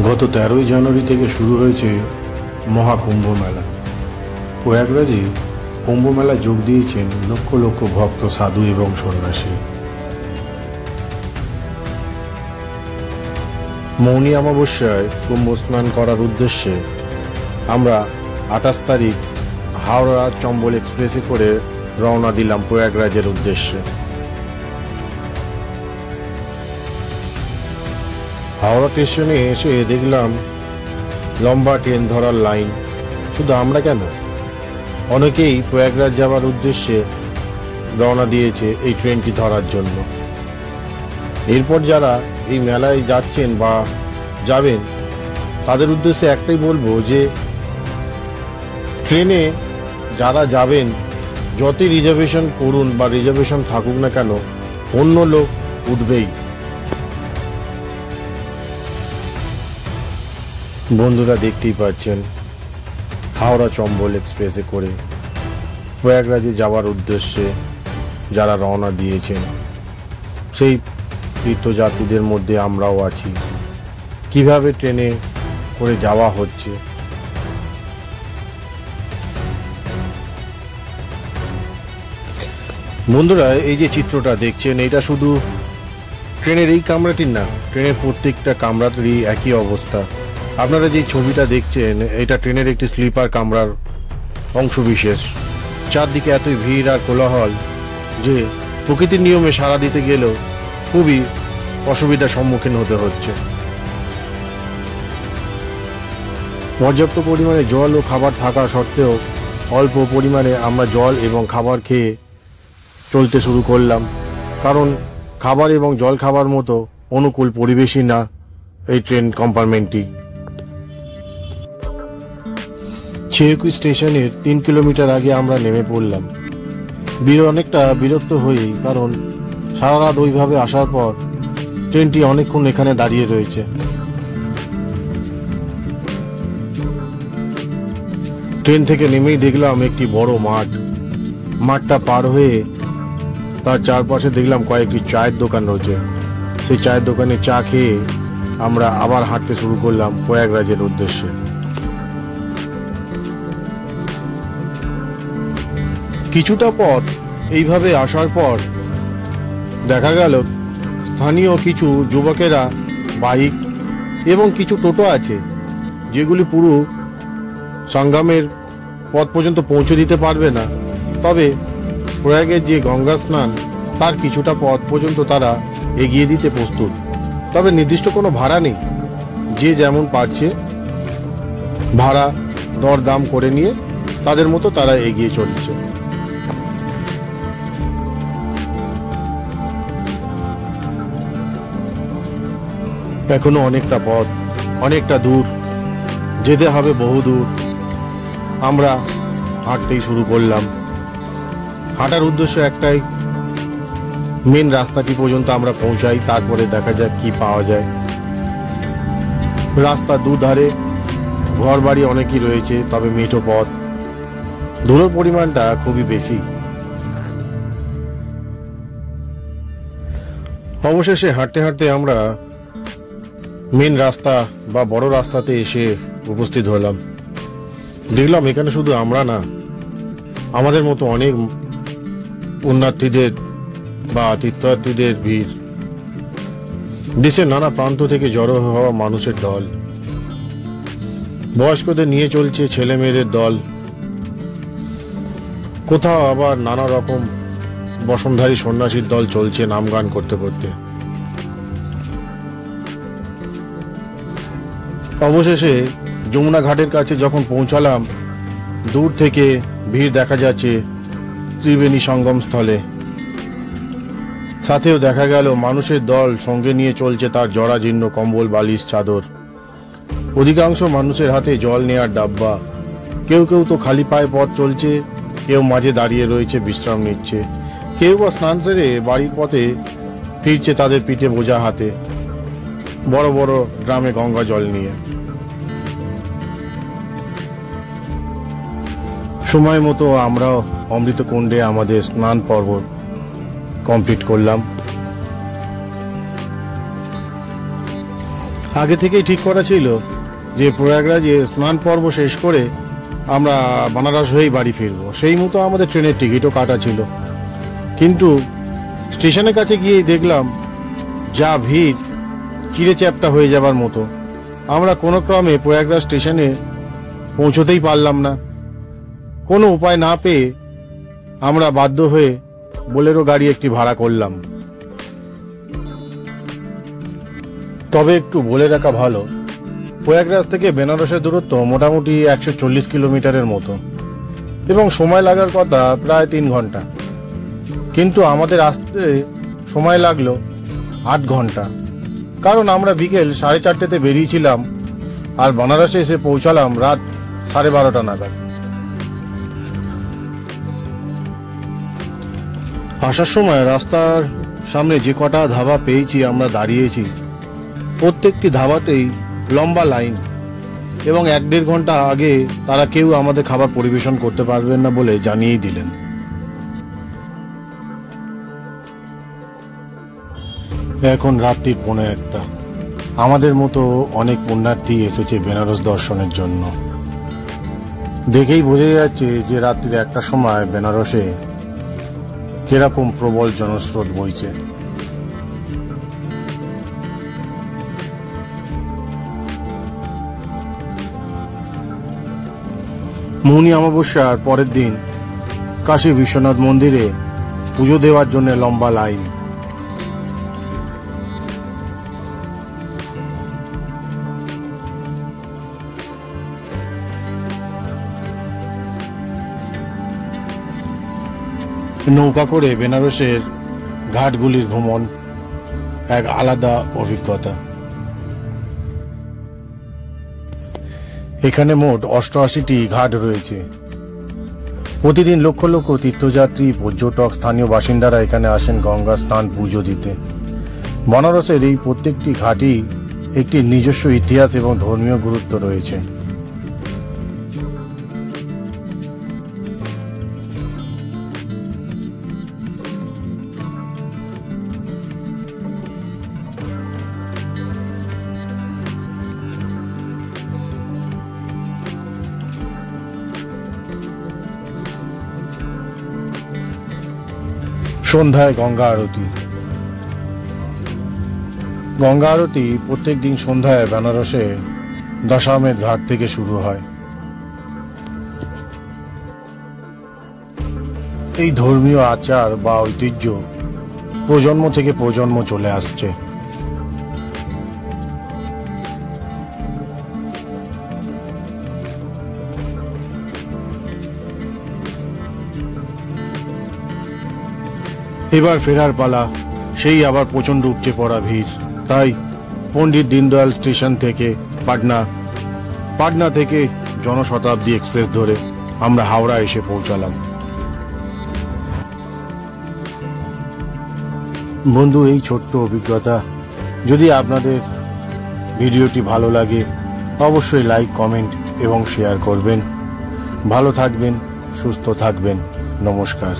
গত 13ই জানুয়ারি থেকে শুরু হয়েছে মহাকুম্ভ মেলা। প্রয়াগরাজে কুম্ভ মেলা যোগ দিয়েছেন লক্ষ লক্ষ ভক্ত, সাধু এবং সন্ন্যাসী। মৌনী অমাবস্যায় কুম্ভ স্নান করার উদ্দেশ্যে আমরা 28 তারিখ হাওড়া চম্বল এক্সপ্রেসে করে রওনা দিলাম প্রয়াগরাজের উদ্দেশ্যে। হাওড়া স্টেশনে এসে দেখলাম লম্বা ট্রেন ধরার লাইন। শুধু আমরা কেন, অনেকেই প্রয়াগরাজ যাওয়ার উদ্দেশ্যে রওনা দিয়েছে এই ট্রেনটি ধরার জন্য। এরপর যারা এই মেলায় যাচ্ছেন বা যাবেন তাদের উদ্দেশ্যে একটাই বলবো যে ট্রেনে যারা যাবেন যতই রিজার্ভেশন করুন বা রিজার্ভেশন থাকুক না কেন, অন্য লোক উঠবেই। বন্ধুরা দেখতেই পাচ্ছেন হাওড়া চম্বল এক্সপ্রেসে করে প্রয়াগরাজে যাওয়ার উদ্দেশ্যে যারা রওনা দিয়েছেন সেই তীর্থযাত্রীদের মধ্যে আমরাও আছি। কিভাবে ট্রেনে করে যাওয়া হচ্ছে বন্ধুরা, এই যে চিত্রটা দেখছেন এটা শুধু ট্রেনের এই কামরাটির না, ট্রেনের প্রত্যেকটা কামরাতেরই একই অবস্থা। আপনারা যে ছবিটা দেখছেন এটা ট্রেনের একটি স্লিপার কামরার অংশ বিশেষ। চারদিকে এতই ভিড় আর কোলাহল যে প্রকৃতির নিয়মে সাড়া দিতে গেলেও খুবই অসুবিধার সম্মুখীন হতে হচ্ছে। পর্যাপ্ত পরিমাণে জল ও খাবার থাকা সত্ত্বেও অল্প পরিমাণে আমরা জল এবং খাবার খেয়ে চলতে শুরু করলাম, কারণ খাবার এবং জল খাবার মতো অনুকূল পরিবেশই না এই ট্রেন কম্পার্টমেন্টটি। ছেউকি স্টেশনের 3 কিলোমিটার আগে আমরা নেমে পড়লাম। অনেকটা বিরক্ত হয়েই, কারণ সারা রাত ওইভাবে আসার পর ট্রেনটি অনেকক্ষণ এখানে দাঁড়িয়ে রয়েছে। ট্রেন থেকে নেমেই দেখলাম একটি বড় মাঠ। মাঠটা পার হয়ে তার চারপাশে দেখলাম কয়েকটি চায়ের দোকান রয়েছে। সেই চায়ের দোকানে চা খেয়ে আমরা আবার হাঁটতে শুরু করলাম প্রয়াগরাজের উদ্দেশ্যে। কিছুটা পথ এইভাবে আসার পর দেখা গেল স্থানীয় কিছু যুবকেরা বাইক এবং কিছু টোটো আছে যেগুলি পুরো সঙ্গমের পথ পর্যন্ত পৌঁছে দিতে পারবে না, তবে প্রয়াগের যে গঙ্গা স্নান তার কিছুটা পথ পর্যন্ত তারা এগিয়ে দিতে প্রস্তুত। তবে নির্দিষ্ট কোনো ভাড়া নেই, যে যেমন পারছে ভাড়া দরদাম করে নিয়ে তাদের মতো তারা এগিয়ে চলছে। এখনো অনেকটা পথ, অনেকটা দূর যেতে হবে, বহু দূর। আমরা হাঁটতেই শুরু করলাম। হাঁটার উদ্দেশ্য একটাই, মেন রাস্তাটি পর্যন্ত আমরা পৌঁছাই, তারপরে দেখা যাক কি পাওয়া যায়। রাস্তার দুধারে ঘর বাড়ি অনেকই রয়েছে, তবে মেঠো পথ, ধুলোর পরিমাণটা খুবই বেশি। অবশেষে হাঁটতে হাঁটতে আমরা মেন রাস্তা বা বড় রাস্তাতে এসে উপস্থিত হলাম। দেখলাম এখানে শুধু আমরা না, আমাদের মতো অনেক পুণ্যার্থীদের বা তীর্থযাত্রীদের ভিড়। দেশের নানা প্রান্ত থেকে জড়ো হওয়া মানুষের দল, বয়স্কদের নিয়ে চলছে ছেলে মেয়েদের দল, কোথাও আবার নানা রকম বসনধারী সন্ন্যাসীর দল চলছে নাম গান করতে করতে। অবশেষে যমুনা ঘাটের কাছে যখন পৌঁছালাম, দূর থেকে ভিড় দেখা যাচ্ছে ত্রিবেণী সঙ্গম স্থলে। সাথেও দেখা গেল মানুষের দল সঙ্গে নিয়ে চলছে তার জরাজীর্ণ কম্বল, বালিশ, চাদর। অধিকাংশ মানুষের হাতে জল নেয়ার ডাব্বা। কেউ কেউ তো খালি পায়ে পথ চলছে, কেউ মাঝে দাঁড়িয়ে রয়েছে বিশ্রাম নিচ্ছে, কেউ বা স্নান সেরে বাড়ির পথে ফিরছে তাদের পিঠে বোঝা হাতে, বড় বড় ড্রামে গঙ্গা জল নিয়ে। সময় মতো আমরাও অমৃতকুণ্ডে আমাদের স্নান পর্ব কমপ্লিট করলাম। আগে থেকেই ঠিক করা ছিল যে প্রয়াগরাজে স্নান পর্ব শেষ করে আমরা বানারস হয়েই বাড়ি ফিরব। সেই মতো আমাদের ট্রেনের টিকিটও কাটা ছিল, কিন্তু স্টেশনের কাছে গিয়েই দেখলাম যা ভিড়, চিড়ে চ্যাপ্টা হয়ে যাবার মতো। আমরা কোনো ক্রমে প্রয়াগরাজ স্টেশনে পৌঁছতেই পারলাম না। কোনো উপায় না পেয়ে আমরা বাধ্য হয়ে বোলেরো গাড়ি একটি ভাড়া করলাম। তবে একটু বলে রাখা ভালো, প্রয়াগরাজ থেকে বেনারসের দূরত্ব মোটামুটি 140 কিলোমিটারের মতো এবং সময় লাগার কথা প্রায় 3 ঘন্টা, কিন্তু আমাদের আসতে সময় লাগলো 8 ঘন্টা, কারণ আমরা বিকেল 4:30 বেরিয়েছিলাম আর বেনারসে এসে পৌঁছালাম রাত 12:30 নাগাদ। আসার সময় রাস্তার সামনে যে কটা ধাবা পেয়েছি আমরা দাঁড়িয়েছি, প্রত্যেকটি ধাবাতেই লম্বা লাইন এবং 1-1.5 ঘন্টা আগে তারা কেউ আমাদের খাবার পরিবেশন করতে পারবেন না বলে জানিয়েই দিলেন। এখন রাত্রি 1:45। আমাদের মতো অনেক পুণ্যার্থী এসেছে বেনারস দর্শনের জন্য। দেখেই বোঝা যাচ্ছে যে রাত্রি 1টার সময় বেনারসে কিরকম প্রবল জনস্রোত বইছে। মৌনী অমাবস্যার পরের দিন কাশী বিশ্বনাথ মন্দিরে পুজো দেওয়ার জন্য লম্বা লাইন। নৌকা করে বেনারসের ঘাটগুলির ভ্রমণ এক আলাদা অভিজ্ঞতা। এখানে মোট 88টি ঘাট রয়েছে। প্রতিদিন লক্ষ লক্ষ তীর্থযাত্রী, পর্যটক, স্থানীয় বাসিন্দারা এখানে আসেন গঙ্গা স্নান পুজো দিতে। বেনারসের এই প্রত্যেকটি ঘাটই একটি নিজস্ব ইতিহাস এবং ধর্মীয় গুরুত্ব রয়েছে। সন্ধ্যায় গঙ্গা আরতি। গঙ্গা আরতি প্রত্যেক দিন সন্ধ্যায় বেনারসে দশামেধ ঘাট থেকে শুরু হয়। এই ধর্মীয় আচার বা ঐতিহ্য প্রজন্ম থেকে প্রজন্ম চলে আসছে। এবার ফেরার পালা, সেই আবার প্রচন্ড উপচে পড়া ভিড়। তাই পণ্ডিত দীনদয়াল স্টেশন থেকে পাটনা থেকে জনশতাব্দী এক্সপ্রেস ধরে আমরা হাওড়া এসে পৌঁছালাম। বন্ধু, এই ছোট্ট অভিজ্ঞতা যদি আপনাদের ভিডিওটি ভালো লাগে অবশ্যই লাইক, কমেন্ট এবং শেয়ার করবেন। ভালো থাকবেন, সুস্থ থাকবেন। নমস্কার।